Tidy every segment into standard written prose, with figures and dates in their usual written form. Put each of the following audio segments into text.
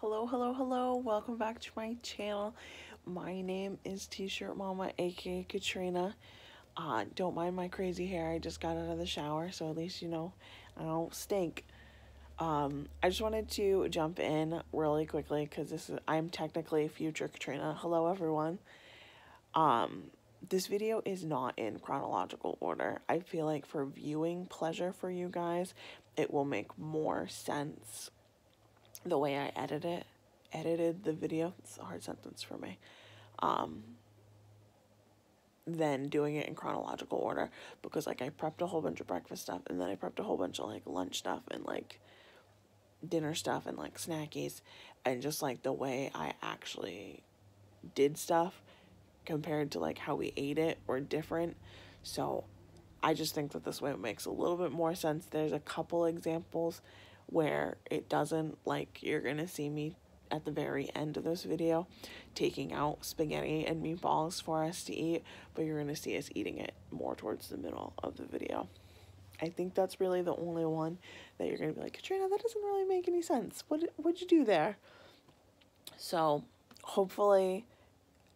Hello, hello, hello. Welcome back to my channel. My name is T-shirt Mama, aka Katrina. Don't mind my crazy hair. I just got out of the shower, so at least you know I don't stink. I just wanted to jump in really quickly because I'm technically future Katrina. Hello, everyone. This video is not in chronological order. I feel like for viewing pleasure for you guys, it will make more sense the way I edited the video. It's a hard sentence for me. Than doing it in chronological order, because like I prepped a whole bunch of breakfast stuff, and then I prepped a whole bunch of like lunch stuff and like dinner stuff and like snackies, and just like the way I actually did stuff compared to like how we ate it were different. So I just think that this way it makes a little bit more sense. There's a couple examples where it doesn't, like you're gonna see me at the very end of this video taking out spaghetti and meatballs for us to eat, but you're gonna see us eating it more towards the middle of the video. I think that's really the only one that you're gonna be like, Katrina, that doesn't really make any sense. What'd you do there? So hopefully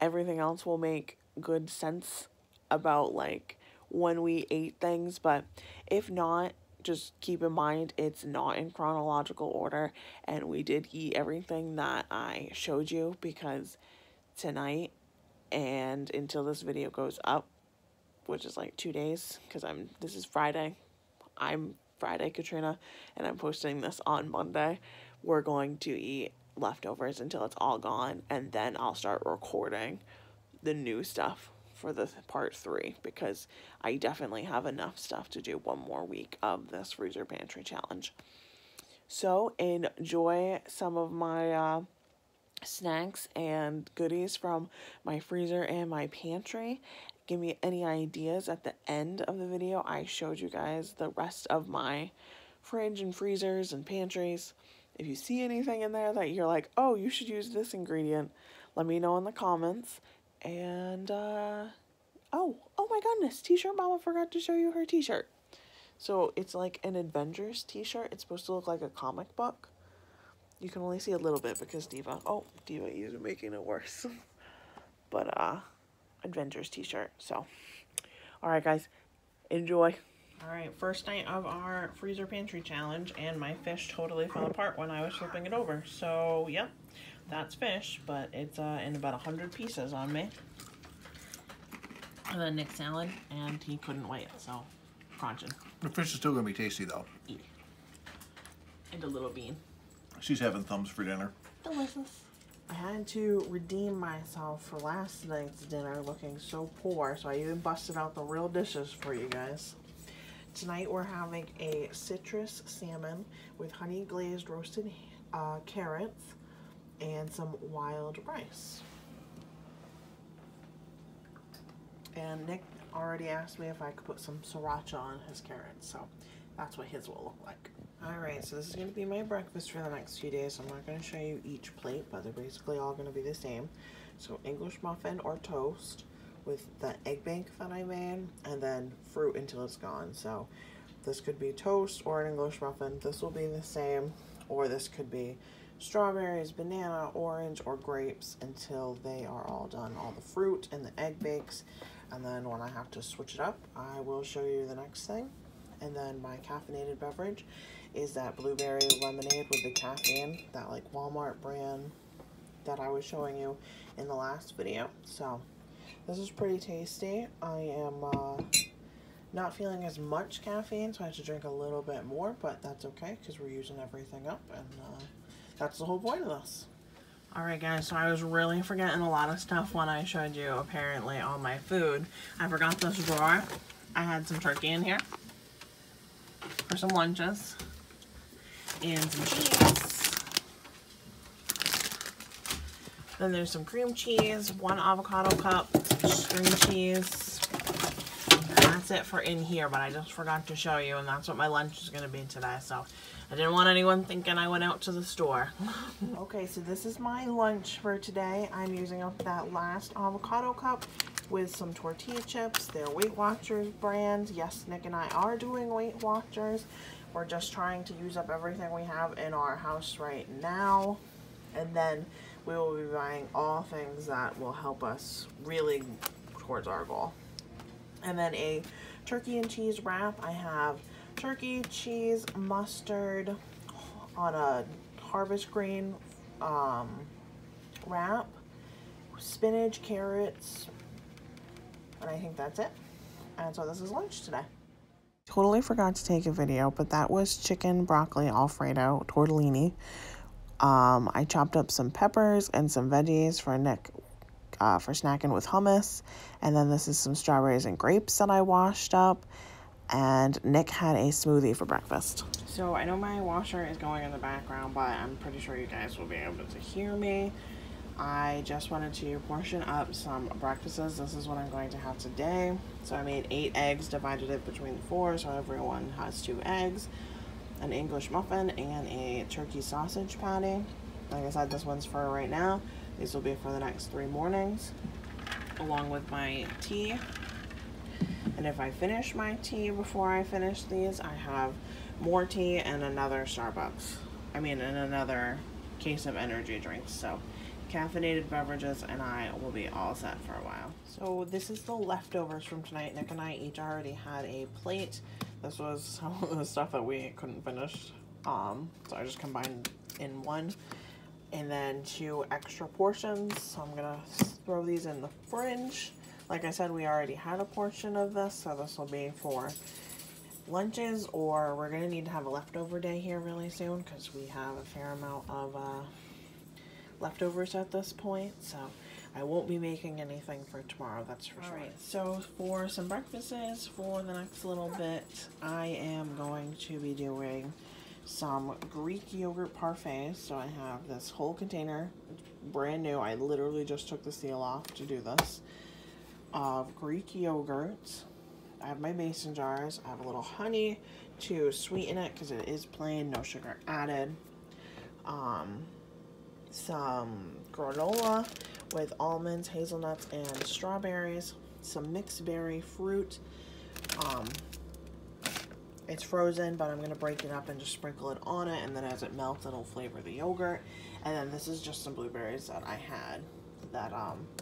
everything else will make good sense about like when we ate things, but if not, just keep in mind it's not in chronological order, and we did eat everything that I showed you, because tonight and until this video goes up, which is like 2 days, because this is Friday, I'm Friday Katrina, and I'm posting this on Monday, we're going to eat leftovers until it's all gone, and then I'll start recording the new stuff for the part 3, because I definitely have enough stuff to do one more week of this freezer pantry challenge. So enjoy some of my snacks and goodies from my freezer and my pantry. Give me any ideas at the end of the video. I showed you guys the rest of my fridge and freezers and pantries. If you see anything in there that you're like, oh, you should use this ingredient, let me know in the comments. And, oh my goodness, T-shirt Mama forgot to show you her T-shirt. So it's like an Avengers T-shirt. It's supposed to look like a comic book. You can only see a little bit because Diva is making it worse. But, Avengers T-shirt, so. Alright, guys, enjoy. Alright, first night of our freezer pantry challenge, and my fish totally fell apart when I was flipping it over. So, yep. That's fish, but it's in about 100 pieces on me. And then Nick salad, and he couldn't wait, so crunching. The fish is still gonna be tasty though. Yeah. And a little bean. She's having thumbs for dinner. Delicious. I had to redeem myself for last night's dinner looking so poor, so I even busted out the real dishes for you guys. Tonight we're having a citrus salmon with honey glazed roasted carrots and some wild rice. And Nick already asked me if I could put some sriracha on his carrots, so that's what his will look like. Alright, so this is going to be my breakfast for the next few days. I'm not going to show you each plate, but they're basically all going to be the same. So English muffin or toast with the egg bake that I made, and then fruit until it's gone. So this could be toast or an English muffin. This will be the same, or this could be strawberries, banana, orange, or grapes until they are all done. All the fruit and the egg bakes. And then when I have to switch it up, I will show you the next thing. And then my caffeinated beverage is that blueberry lemonade with the caffeine, that like Walmart brand that I was showing you in the last video. So this is pretty tasty. I am not feeling as much caffeine, so I have to drink a little bit more, but that's okay because we're using everything up, and that's the whole point of this. Alright guys, so I was really forgetting a lot of stuff when I showed you, apparently, all my food. I forgot this drawer. I had some turkey in here for some lunches, and some cheese. Then there's some cream cheese, 1 avocado cup, some string cheese. And that's it for in here, but I just forgot to show you, and that's what my lunch is going to be today, so I didn't want anyone thinking I went out to the store. Okay, so this is my lunch for today. I'm using up that last avocado cup with some tortilla chips. They're Weight Watchers brand. Yes, Nick and I are doing Weight Watchers. We're just trying to use up everything we have in our house right now. And then we will be buying all things that will help us really towards our goal. And then a turkey and cheese wrap. I have turkey, cheese, mustard on a harvest grain wrap, spinach, carrots, and I think that's it. And so this is lunch today. Totally forgot to take a video, but that was chicken broccoli alfredo tortellini. I chopped up some peppers and some veggies for Nick for snacking with hummus. And then this is some strawberries and grapes that I washed up. And Nick had a smoothie for breakfast. So I know my washer is going in the background, but I'm pretty sure you guys will be able to hear me. I just wanted to portion up some breakfasts. This is what I'm going to have today. So I made 8 eggs, divided it between 4, so everyone has 2 eggs, an English muffin, and a turkey sausage patty. Like I said, this one's for right now. These will be for the next 3 mornings, along with my tea. And if I finish my tea before I finish these, I have more tea and another and another case of energy drinks. So caffeinated beverages, and I will be all set for a while. So this is the leftovers from tonight. Nick and I each already had a plate. This was some of the stuff that we couldn't finish. So I just combined in one. And then 2 extra portions. So I'm gonna throw these in the fridge. Like I said, we already had a portion of this, so this will be for lunches, or we're gonna need to have a leftover day here really soon because we have a fair amount of leftovers at this point, so I won't be making anything for tomorrow, that's for sure. Alright, so for some breakfasts for the next little bit, I am going to be doing some Greek yogurt parfaits. So I have this whole container, brand new, I literally just took the seal off to do this, of Greek yogurt. I have my mason jars. I have a little honey to sweeten it because it is plain, no sugar added. Some granola with almonds, hazelnuts, and strawberries. Some mixed berry fruit. It's frozen, but I'm going to break it up and just sprinkle it on it, and then as it melts, it'll flavor the yogurt. And then this is just some blueberries that I had that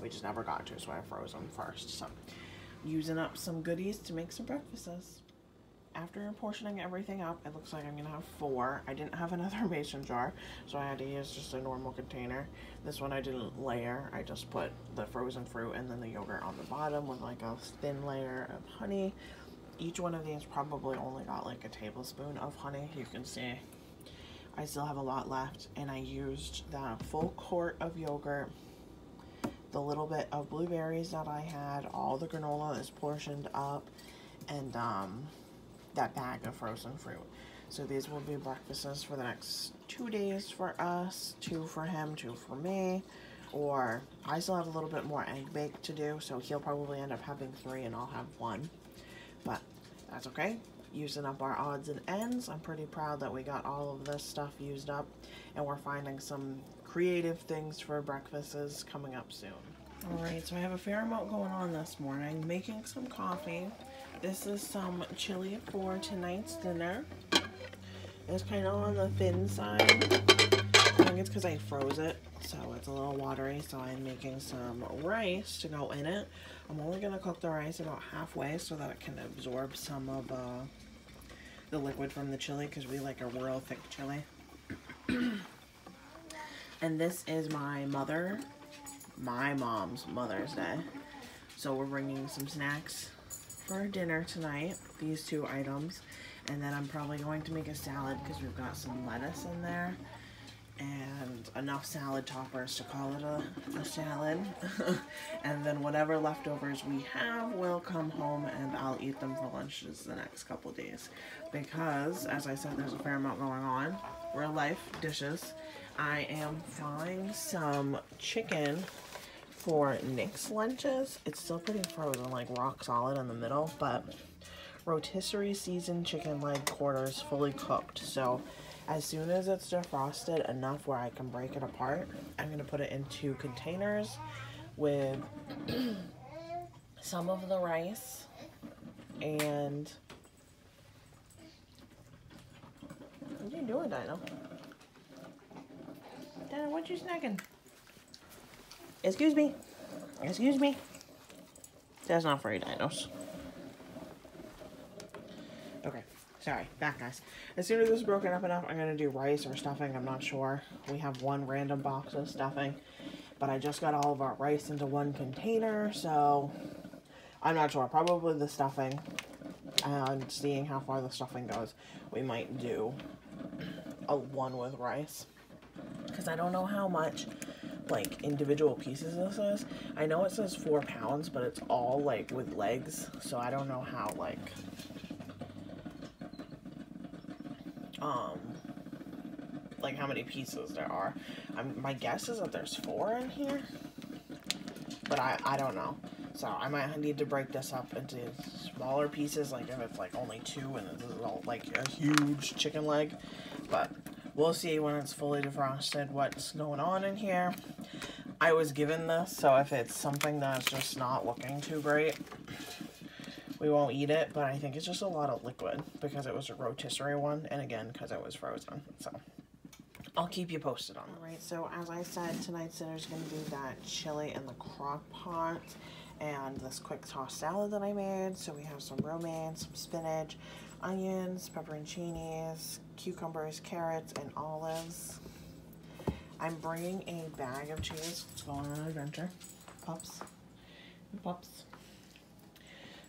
we just never got to, so I froze them first. So using up some goodies to make some breakfasts. After portioning everything up, it looks like I'm gonna have 4. I didn't have another mason jar, so I had to use just a normal container. This one I didn't layer. I just put the frozen fruit and then the yogurt on the bottom with like a thin layer of honey. Each one of these probably only got like a tablespoon of honey. You can see I still have a lot left, and I used that full quart of yogurt, the little bit of blueberries that I had, all the granola is portioned up, and that bag of frozen fruit. So these will be breakfasts for the next 2 days for us, 2 for him, 2 for me, or I still have a little bit more egg bake to do, so he'll probably end up having 3 and I'll have 1, but that's okay. Using up our odds and ends. I'm pretty proud that we got all of this stuff used up, and we're finding some creative things for breakfasts coming up soon. Alright, so I have a fair amount going on this morning. Making some coffee. This is some chili for tonight's dinner. It's kind of on the thin side. I think it's because I froze it, so it's a little watery, so I'm making some rice to go in it. I'm only going to cook the rice about halfway so that it can absorb some of the liquid from the chili, because we like a real thick chili. And this is my mom's Mother's Day. So we're bringing some snacks for dinner tonight, these 2 items, and then I'm probably going to make a salad because we've got some lettuce in there and enough salad toppers to call it a salad. And then whatever leftovers we have will come home and I'll eat them for lunches the next couple days, because as I said, there's a fair amount going on, real life dishes. I am frying some chicken for Nick's lunches. It's still pretty frozen, like rock solid in the middle, but rotisserie seasoned chicken leg quarters, fully cooked. So as soon as it's defrosted enough where I can break it apart, I'm gonna put it in 2 containers with some of the rice and what are you doing, Dino? Dino, what what you snacking? Excuse me. Excuse me. That's not for you, dinos. Okay. Sorry. Back, guys. As soon as this is broken up enough, I'm going to do rice or stuffing. I'm not sure. We have one random box of stuffing. But I just got all of our rice into one container, so I'm not sure. Probably the stuffing. And seeing how far the stuffing goes, we might do a one with rice. Because I don't know how much, like, individual pieces this is. I know it says 4 pounds, but it's all, like, with legs. So I don't know how, like, how many pieces there are. My guess is that there's 4 in here. But I don't know. So I might need to break this up into smaller pieces, like if it's like only 2 and this is all like a huge chicken leg. But we'll see when it's fully defrosted what's going on in here. I was given this, so if it's something that's just not looking too great, we won't eat it. But I think it's just a lot of liquid because it was a rotisserie one, and again, because it was frozen. So I'll keep you posted on that. Alright, so as I said, tonight's dinner is going to be that chili in the crock pot and this quick tossed salad that I made. So we have some romaine, some spinach, onions, pepperoncinis, cucumbers, carrots, and olives. I'm bringing a bag of cheese. Let's go on an adventure. Pups. Pups.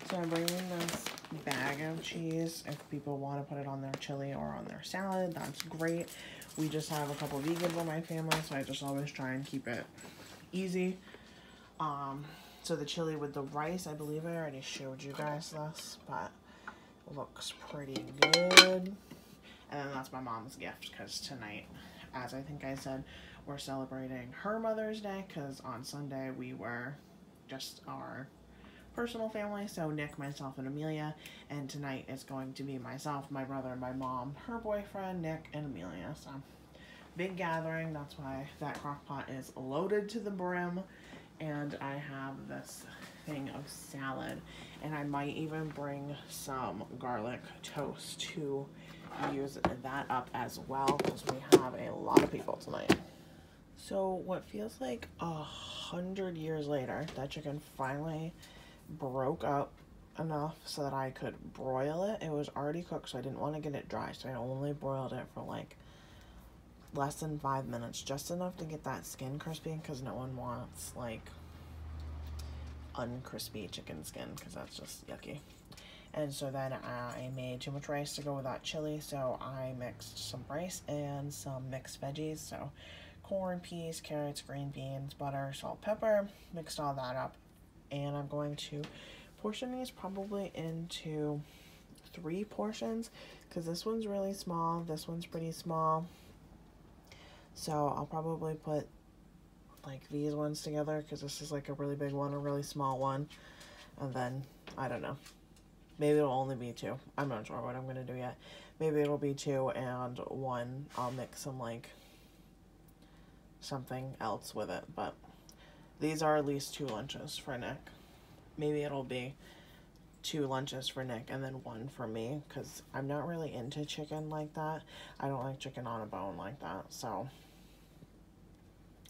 So I'm bringing this bag of cheese. If people want to put it on their chili or on their salad, that's great. We just have a couple vegans in my family, so I just always try and keep it easy. So the chili with the rice, I believe I already showed you guys this, but it looks pretty good. And then that's my mom's gift, because tonight, as I think I said, we're celebrating her Mother's Day, because on Sunday we were just our personal family, so Nick, myself, and Amelia, and tonight is going to be myself, my brother, and my mom, her boyfriend, Nick, and Amelia. So big gathering. That's why that crock pot is loaded to the brim, and I have this thing of salad, and I might even bring some garlic toast to use that up as well, because we have a lot of people tonight. So what feels like 100 years later, that chicken finally broke up enough so that I could broil it. It was already cooked, so I didn't want to get it dry, so I only broiled it for like less than 5 minutes, just enough to get that skin crispy, because no one wants like uncrispy chicken skin, because that's just yucky. And so then I made too much rice to go with that chili, so I mixed some rice and some mixed veggies, so corn, peas, carrots, green beans, butter, salt, pepper, mixed all that up. And I'm going to portion these probably into 3 portions, because this one's really small, this one's pretty small. So I'll probably put like these ones together, because this is like a really big one, a really small one, and then I don't know, maybe it'll only be 2. I'm not sure what I'm gonna do yet. Maybe it'll be 2, and 1 I'll mix some like something else with it. But these are at least 2 lunches for Nick. Maybe it'll be 2 lunches for Nick and then 1 for me, because I'm not really into chicken like that. I don't like chicken on a bone like that, so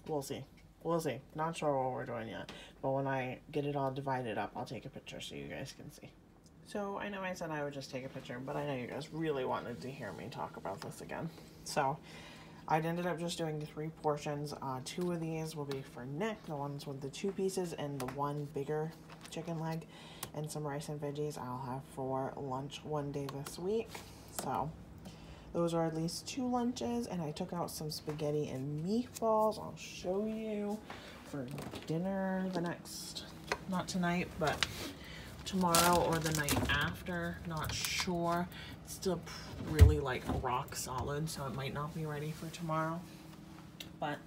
we'll see. We'll see. Not sure what we're doing yet, but when I get it all divided up, I'll take a picture so you guys can see. So I know I said I would just take a picture, but I know you guys really wanted to hear me talk about this again. So I ended up just doing the 3 portions. 2 of these will be for Nick, the ones with the 2 pieces, and the 1 bigger chicken leg, and some rice and veggies I'll have for lunch one day this week. So those are at least 2 lunches, and I took out some spaghetti and meatballs. I'll show you for dinner the next, not tonight, but tomorrow or the night after, not sure. It's still really like rock solid, so it might not be ready for tomorrow. But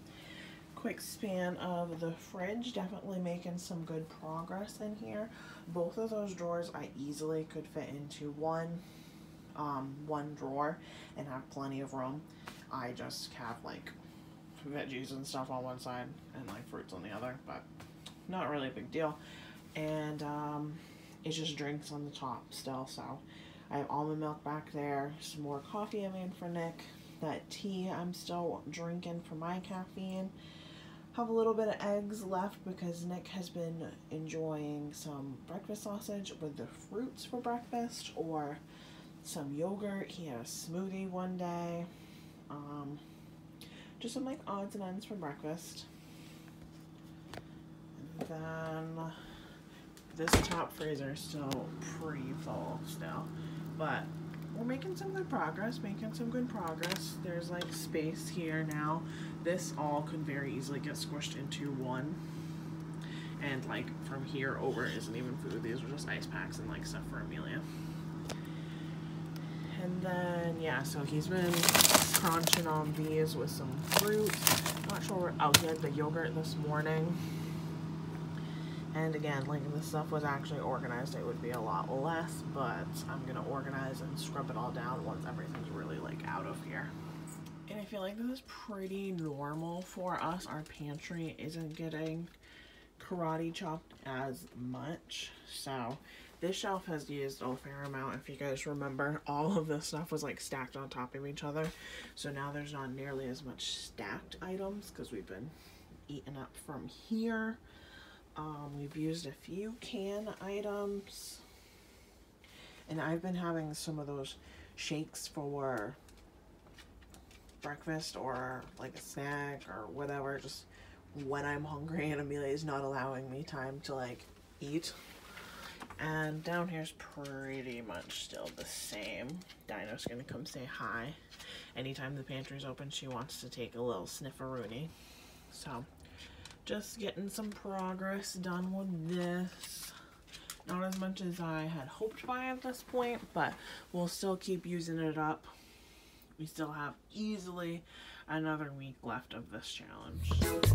quick span of the fridge, definitely making some good progress in here. Both of those drawers I easily could fit into one drawer and have plenty of room. I just have like veggies and stuff on one side and like fruits on the other, but not really a big deal. And it's just drinks on the top still. So I have almond milk back there, some more coffee I made for Nick, that tea I'm still drinking for my caffeine. Have a little bit of eggs left because Nick has been enjoying some breakfast sausage with the fruits for breakfast, or some yogurt. He had a smoothie one day. Just some like odds and ends for breakfast. And then this top freezer is still pretty full still, but we're making some good progress, There's like space here now. This all could very easily get squished into one. And like from here over isn't even food. These are just ice packs and like stuff for Amelia. And then, yeah, so he's been crunching on these with some fruit. Not sure, oh, he had the yogurt this morning. And again, like if this stuff was actually organized, it would be a lot less, but I'm gonna organize and scrub it all down once everything's really like out of here. And I feel like this is pretty normal for us. Our pantry isn't getting karate chopped as much. So this shelf has used a fair amount. If you guys remember, all of this stuff was like stacked on top of each other. So now there's not nearly as much stacked items because we've been eating up from here. We've used a few can items, and I've been having some of those shakes for breakfast or like a snack or whatever, just when I'm hungry and Amelia is not allowing me time to like eat. And down here's pretty much still the same. Dinah's gonna come say hi. Anytime the pantry's open, she wants to take a little snifferoonie. So just getting some progress done with this. Not as much as I had hoped by at this point, but we'll still keep using it up. We still have easily another week left of this challenge.